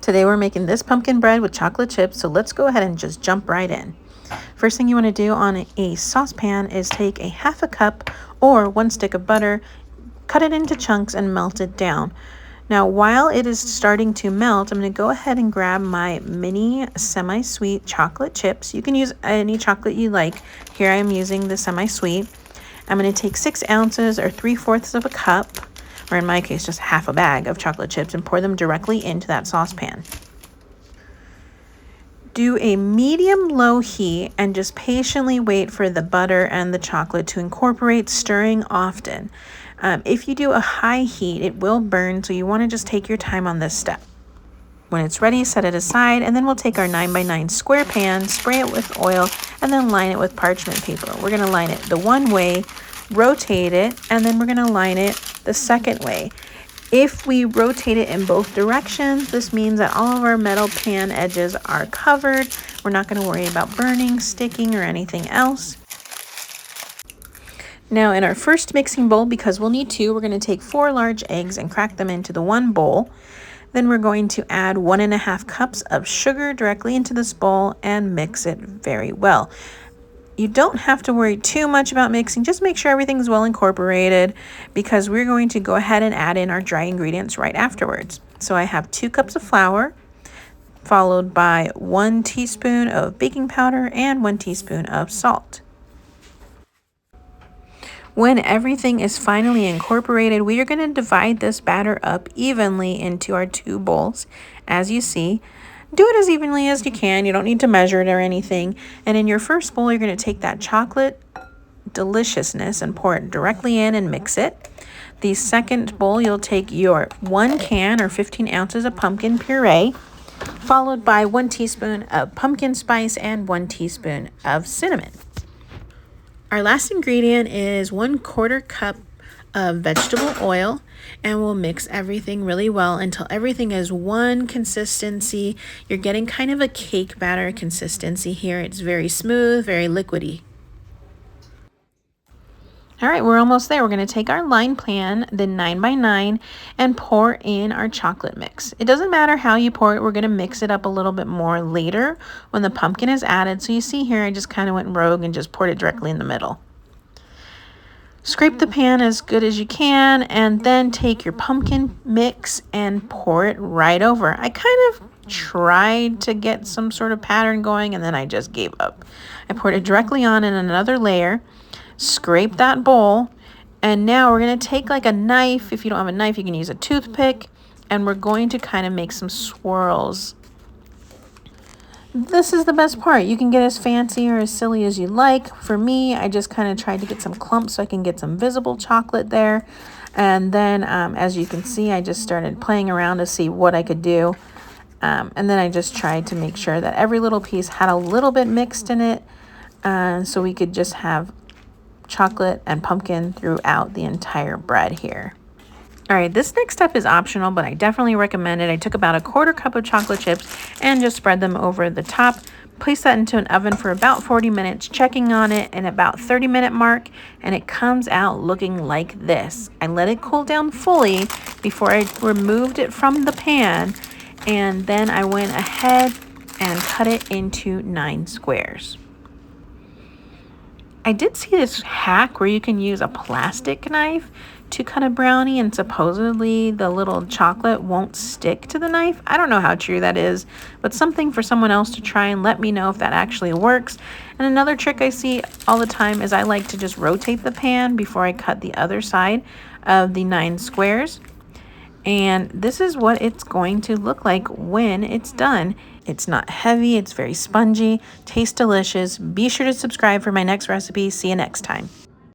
Today we're making this pumpkin bread with chocolate chips, so let's go ahead and just jump right in. First thing you want to do on a saucepan is take a half a cup or 1 stick of butter, cut it into chunks and melt it down. Now while it is starting to melt, I'm going to go ahead and grab my mini semi-sweet chocolate chips. You can use any chocolate you like. Here I am using the semi-sweet. I'm going to take 6 ounces or 3/4 of a cup, or in my case just half a bag of chocolate chips, and pour them directly into that saucepan. Do a medium-low heat and just patiently wait for the butter and the chocolate to incorporate, stirring often. If you do a high heat, it will burn, so you want to just take your time on this step. When it's ready, set it aside, and then we'll take our 9x9 square pan, spray it with oil, and then line it with parchment paper. We're going to line it the one way, rotate it, and then we're going to line it the second way. If we rotate it in both directions, this means that all of our metal pan edges are covered. We're not going to worry about burning, sticking, or anything else. Now in our first mixing bowl, because we'll need 2, we're going to take 4 large eggs and crack them into the one bowl. Then we're going to add 1.5 cups of sugar directly into this bowl and mix it very well. You don't have to worry too much about mixing. Just make sure everything's well incorporated, because we're going to go ahead and add in our dry ingredients right afterwards. So I have 2 cups of flour, followed by 1 teaspoon of baking powder and 1 teaspoon of salt. When everything is finally incorporated, we are going to divide this batter up evenly into our 2 bowls. As you see, do it as evenly as you can. You don't need to measure it or anything. And in your first bowl, you're going to take that chocolate deliciousness and pour it directly in and mix it. The second bowl, you'll take your 1 can or 15 ounces of pumpkin puree, followed by 1 teaspoon of pumpkin spice and 1 teaspoon of cinnamon. Our last ingredient is 1/4 cup of vegetable oil, and we'll mix everything really well until everything is one consistency. You're getting kind of a cake batter consistency here. It's very smooth, very liquidy. All right, we're almost there. We're going to take our lined pan, the 9x9, and pour in our chocolate mix. It doesn't matter how you pour it. We're going to mix it up a little bit more later when the pumpkin is added. So you see here, I just kind of went rogue and just poured it directly in the middle. Scrape the pan as good as you can, and then take your pumpkin mix and pour it right over. I kind of tried to get some sort of pattern going, and then I just gave up. I poured it directly on in another layer. Scrape that bowl, and now we're going to take like a knife. If you don't have a knife, you can use a toothpick, and we're going to kind of make some swirls. This is the best part. You can get as fancy or as silly as you like. For me, I just kind of tried to get some clumps so I can get some visible chocolate there. And then as you can see, I just started playing around to see what I could do. And then I just tried to make sure that every little piece had a little bit mixed in it, so we could just have chocolate and pumpkin throughout the entire bread here. All right, this next step is optional, but I definitely recommend it. I took about 1/4 cup of chocolate chips and just spread them over the top. Place that into an oven for about 40 minutes, checking on it in about 30-minute mark, and it comes out looking like this. I let it cool down fully before I removed it from the pan, and then I went ahead and cut it into 9 squares. I did see this hack where you can use a plastic knife to cut a brownie, and supposedly the little chocolate won't stick to the knife. I don't know how true that is, but something for someone else to try and let me know if that actually works. And another trick I see all the time is I like to just rotate the pan before I cut the other side of the 9 squares. And this is what it's going to look like when it's done. It's not heavy, it's very spongy, tastes delicious. Be sure to subscribe for my next recipe. See you next time.